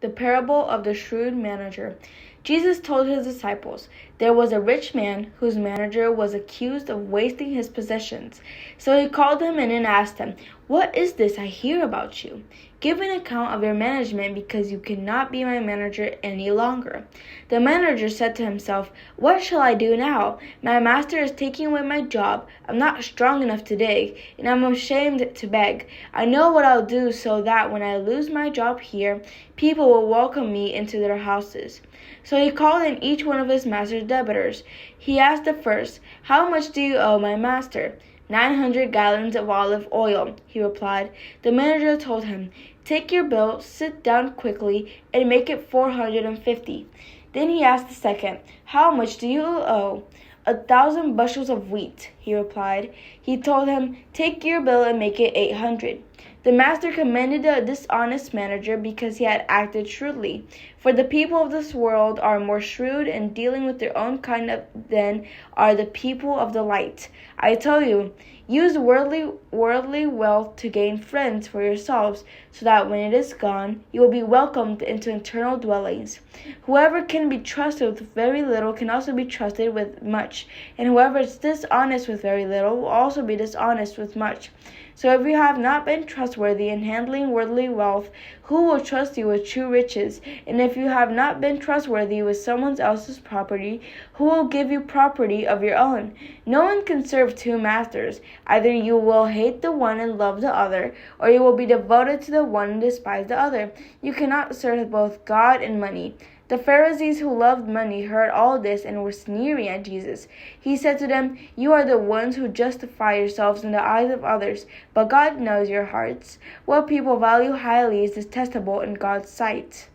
The parable of the shrewd manager. Jesus told his disciples, there was a rich man whose manager was accused of wasting his possessions. So he called him in and asked him, "What is this I hear about you? Give an account of your management, because you cannot be my manager any longer." The manager said to himself, "What shall I do now? My master is taking away my job. I'm not strong enough to dig, and I'm ashamed to beg. I know what I'll do so that when I lose my job here, people will welcome me into their houses." So he called in each one of his master's debtors. He asked the first, "How much do you owe my master?" 900 gallons of olive oil, he replied. The manager told him, "Take your bill, sit down quickly, and make it 450. Then he asked the second, "How much do you owe?" 1,000 bushels of wheat, he replied. He told him, "Take your bill and make it 800. The master commended the dishonest manager because he had acted shrewdly. For the people of this world are more shrewd in dealing with their own kind than are the people of the light. I tell you, use worldly wealth to gain friends for yourselves, so that when it is gone, you will be welcomed into eternal dwellings. Whoever can be trusted with very little can also be trusted with much, and whoever is dishonest with very little will also be dishonest with much. So if you have not been trustworthy in handling worldly wealth, who will trust you with true riches? And if you have not been trustworthy with someone else's property, who will give you property of your own? No one can serve two masters. Either you will hate the one and love the other, or you will be devoted to the one and despise the other. You cannot serve both God and money." The Pharisees who loved money heard all this and were sneering at Jesus. He said to them, "You are the ones who justify yourselves in the eyes of others, but God knows your hearts. What people value highly is detestable in God's sight."